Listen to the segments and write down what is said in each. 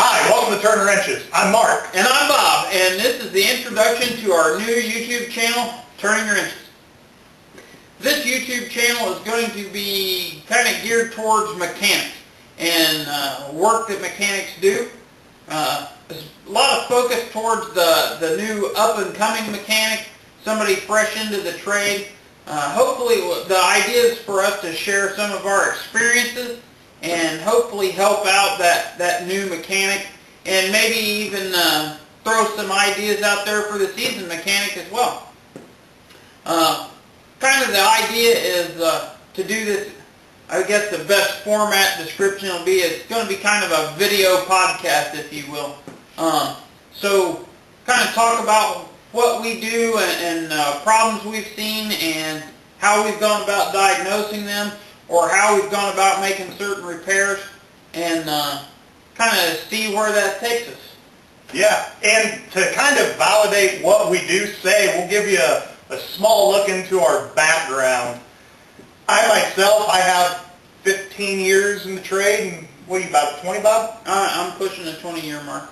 Hi, welcome to Turner Wrenches. I'm Mark. And I'm Bob, and this is the introduction to our new YouTube channel, Turning Wrenches. This YouTube channel is going to be kind of geared towards mechanics and work that mechanics do. There's a lot of focus towards the new up-and-coming mechanic, somebody fresh into the trade. Hopefully the idea is for us to share some of our experiences and hopefully help out that new mechanic, and maybe even throw some ideas out there for the seasoned mechanic as well. Kind of the idea is to do this, I guess the best format description will be, it's going to be kind of a video podcast, if you will. So kind of talk about what we do and problems we've seen and how we've gone about diagnosing them, or how we've gone about making certain repairs, and kind of see where that takes us. Yeah, and to kind of validate what we do say, we'll give you a small look into our background. I myself, I have 15 years in the trade, and what are you, about 20, Bob? I'm pushing the 20-year mark.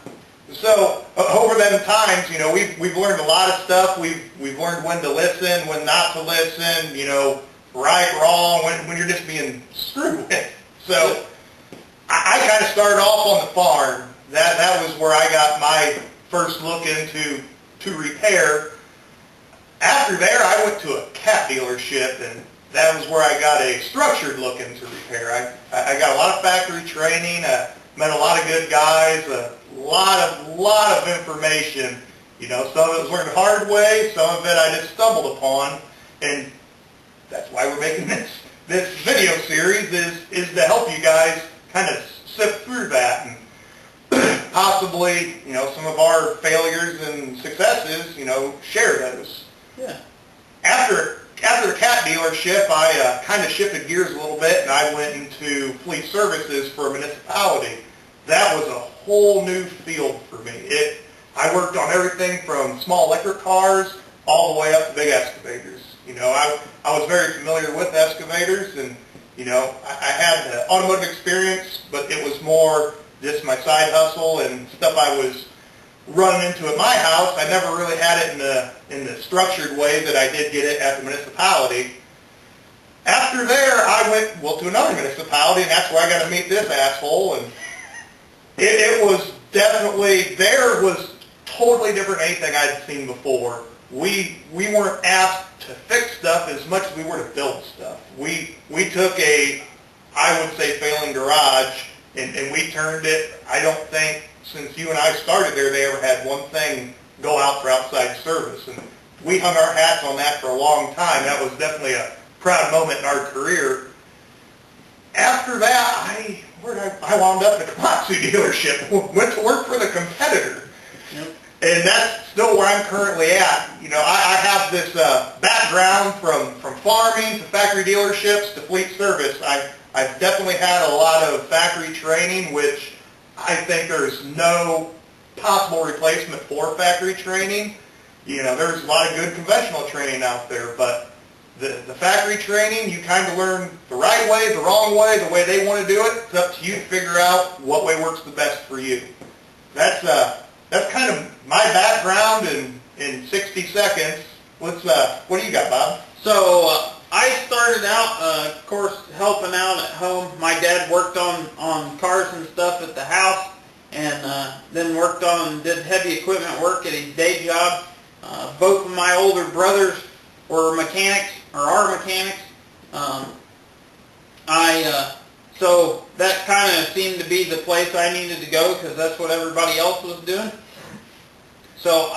So over them times, you know, we've learned a lot of stuff. We've learned when to listen, when not to listen, you know, right, wrong, when you're just being screwed with. So I kind of started off on the farm. That was where I got my first look into repair. After there, I went to a cat dealership, and that was where I got a structured look into repair. I got a lot of factory training, met a lot of good guys, a lot of information. You know, some of it was learned the hard way, some of it I just stumbled upon, and that's why we're making this video series, is to help you guys kind of sift through that and possibly, you know, some of our failures and successes, you know, share those. Yeah. After the cat dealership, I kind of shifted gears a little bit, and I went into fleet services for a municipality. That was a whole new field for me. I worked on everything from small electric cars all the way up to big excavators. You know, I was very familiar with excavators, and, you know, I had automotive experience, but it was more just my side hustle and stuff I was running into at my house. I never really had it in the structured way that I did get it at the municipality. After there, I went, well, to another municipality, and that's where I got to meet this asshole, and it was definitely, there was totally different than anything I'd seen before. We weren't asked to fix stuff as much as we were to build stuff. We took a, I would say, failing garage, and we turned it. I don't think since you and I started there they ever had one thing go out for outside service, and we hung our hats on that for a long time. That was definitely a proud moment in our career. After that, I wound up at a Komatsu dealership, went to work for the competitor. Yep. And that's still where I'm currently at. You know, I have this background from farming to factory dealerships to fleet service. I've definitely had a lot of factory training, which I think there's no possible replacement for factory training. You know, there's a lot of good conventional training out there, but the factory training, you kind of learn the right way, the wrong way, the way they want to do it. It's up to you to figure out what way works the best for you. That's kind of my background in 60 seconds. What do you got, Bob? So I started out, of course, helping out at home. My dad worked on cars and stuff at the house, and then did heavy equipment work at his day job. Both of my older brothers were mechanics, or are mechanics. So that kind of seemed to be the place I needed to go, because that's what everybody else was doing. So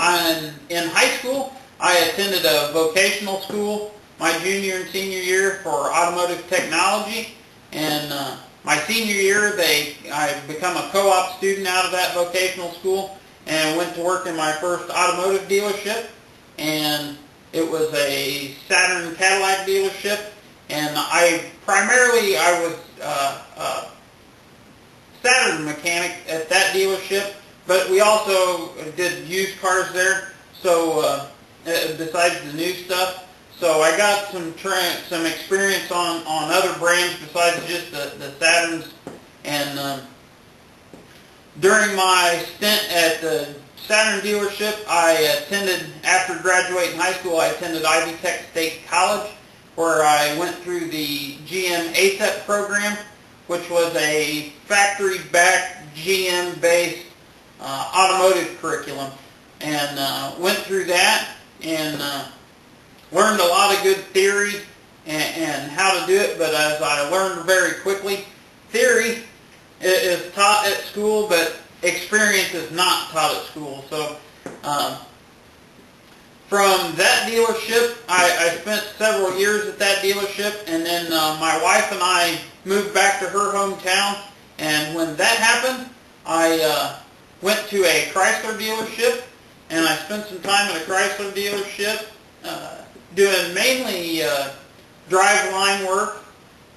in high school, I attended a vocational school my junior and senior year for automotive technology, and my senior year I become a co-op student out of that vocational school, and went to work in my first automotive dealership, and it was a Saturn Cadillac dealership, and I was a Saturn mechanic at that dealership, but we also did used cars there, so besides the new stuff. So I got some experience on other brands besides just the Saturns, and During my stint at the Saturn dealership, I attended, after graduating high school, I attended Ivy Tech State College, where I went through the GM ASEP program, which was a factory-backed, GM-based automotive curriculum, and went through that and learned a lot of good theory and how to do it, but as I learned very quickly, theory is taught at school, but experience is not taught at school. So from that dealership, I spent several years at that dealership, and then my wife and I moved back to her hometown, and when that happened, I went to a Chrysler dealership, and I spent some time at a Chrysler dealership doing mainly driveline work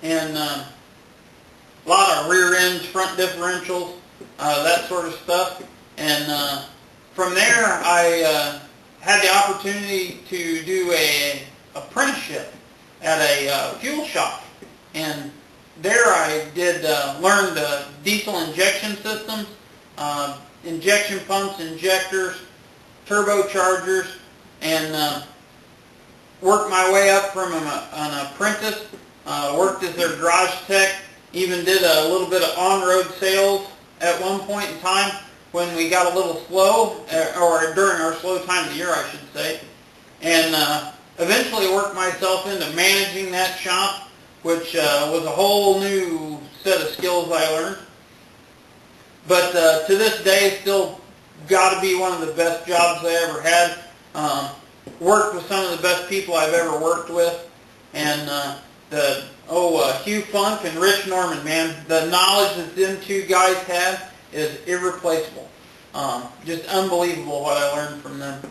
and a lot of rear ends, front differentials, that sort of stuff. And from there, I had the opportunity to do a apprenticeship at a fuel shop. And there I did learn the diesel injection systems, injection pumps, injectors, turbochargers, and worked my way up from an apprentice, worked as their garage tech, even did a little bit of on-road sales at one point in time when we got a little slow, or during our slow time of the year, I should say, and eventually worked myself into managing that shop, which was a whole new set of skills I learned. But to this day, still got to be one of the best jobs I ever had. Worked with some of the best people I've ever worked with, and Hugh Funk and Rich Norman, man, the knowledge that them two guys have is irreplaceable. Just unbelievable what I learned from them.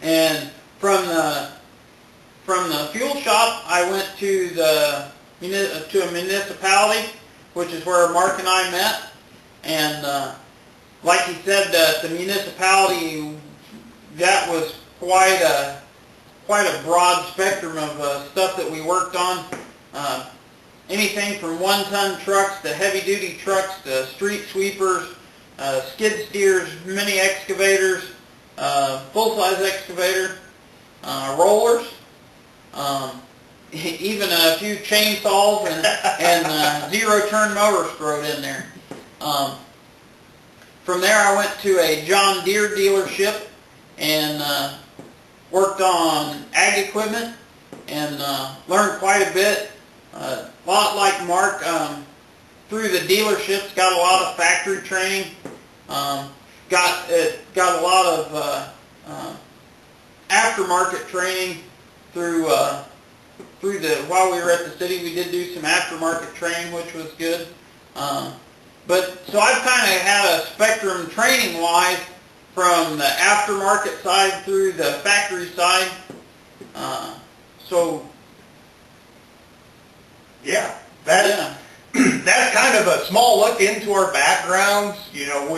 And from the fuel shop, I went to a municipality, which is where Mark and I met. And like he said, the municipality, that was quite a broad spectrum of stuff that we worked on. Anything from one-ton trucks to heavy-duty trucks to street sweepers, skid steers, mini excavators, full-size excavator, rollers, even a few chainsaws and zero-turn motors thrown in there. From there I went to a John Deere dealership and worked on ag equipment and learned quite a bit. A lot like Mark, through the dealerships, got a lot of factory training. Got a lot of aftermarket training through while we were at the city. We did do some aftermarket training, which was good. But so I've kind of had a spectrum training-wise from the aftermarket side through the factory side. Yeah, that's kind of a small look into our backgrounds. You know,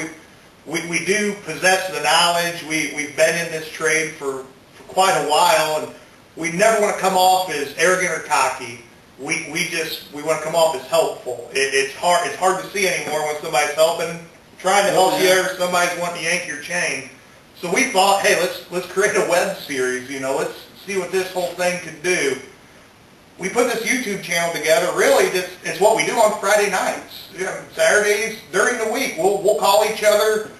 we do possess the knowledge. We've been in this trade for quite a while, and we never want to come off as arrogant or cocky. We want to come off as helpful. It's hard to see anymore when somebody's helping, trying to help you, or somebody's wanting to yank your chain. So we thought, hey, let's create a web series. You know, let's see what this whole thing could do. We put this YouTube channel together. Really, it's what we do on Friday nights. Saturdays during the week, we'll call each other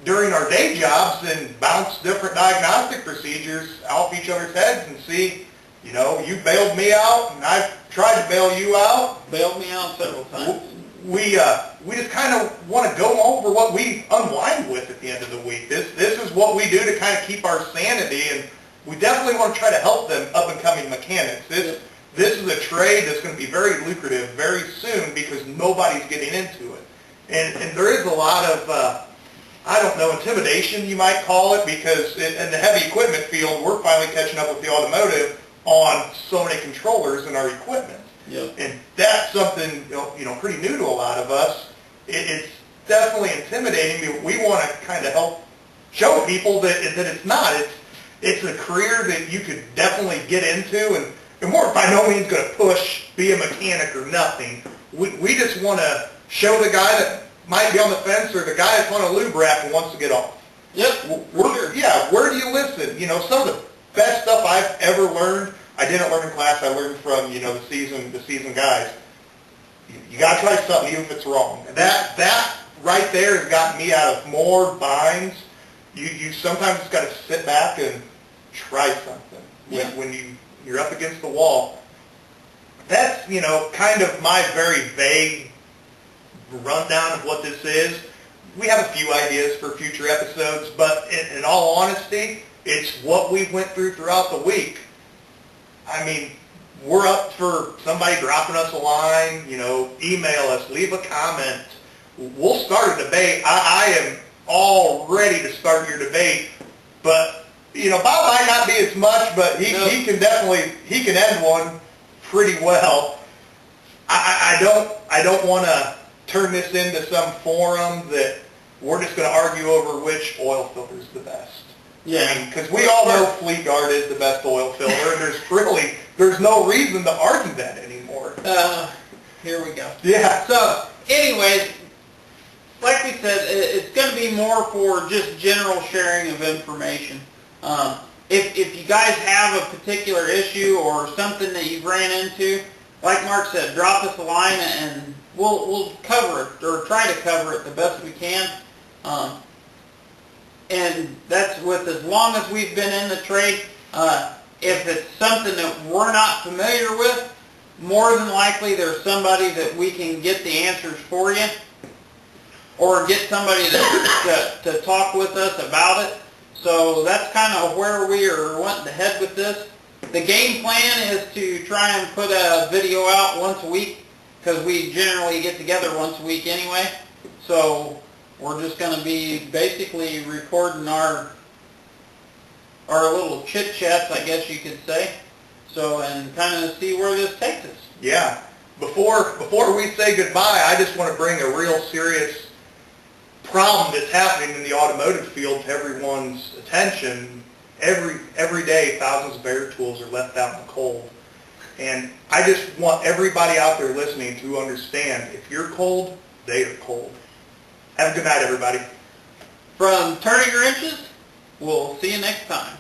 during our day jobs and bounce different diagnostic procedures off each other's heads and see, you know, you bailed me out and I've tried to bail you out. Bailed me out several times. We just kind of want to go over what we unwind with at the end of the week. This is what we do to kind of keep our sanity, and we definitely want to try to help them up-and-coming mechanics. This is a trade that's going to be very lucrative very soon because nobody's getting into it. And there is a lot of, I don't know, intimidation you might call it, because in the heavy equipment field, we're finally catching up with the automotive on so many controllers in our equipment. Yep. And that's something, you know, pretty new to a lot of us. It's definitely intimidating, but we want to kind of help show people that it's not. It's a career that you could definitely get into, and we're by no means going to push, be a mechanic or nothing. We just want to show the guy that might be on the fence, or the guy that's on a lube rack and wants to get off. Yep. Yeah, where do you listen? You know, some of the best stuff I've ever learned, I didn't learn in class. I learned from, you know, the seasoned guys. You got to try something, even if it's wrong. And that right there has gotten me out of more binds. You sometimes just got to sit back and try something when you're up against the wall. That's, you know, kind of my very vague rundown of what this is. We have a few ideas for future episodes, but in all honesty, it's what we went through throughout the week. I mean, we're up for somebody dropping us a line, you know, email us, leave a comment. We'll start a debate. I am all ready to start your debate, but, you know, Bob might not be as much, but he can definitely, he can end one pretty well. I don't want to turn this into some forum that we're just going to argue over which oil filter is the best. Yeah. Because we all know Fleet Guard is the best oil filter, and there's no reason to argue that anymore. Here we go. Yeah. So, anyways, like we said, it's going to be more for just general sharing of information. If you guys have a particular issue or something that you've ran into, like Mark said, drop us a line and we'll cover it, or try to cover it the best we can. And that's with, as long as we've been in the trade. If it's something that we're not familiar with, more than likely there's somebody that we can get the answers for you, or get somebody to talk with us about it. So that's kind of where we are wanting to head with this. The game plan is to try and put a video out once a week, because we generally get together once a week anyway. So we're just going to be basically recording our little chit-chats, I guess you could say. So, and kind of see where this takes us. Yeah. Before we say goodbye, I just want to bring a real serious problem that's happening in the automotive field to everyone's attention. Every day, thousands of air tools are left out in the cold. And I just want everybody out there listening to understand, if you're cold, they are cold. Have a good night, everybody. From Turning Wrenches, we'll see you next time.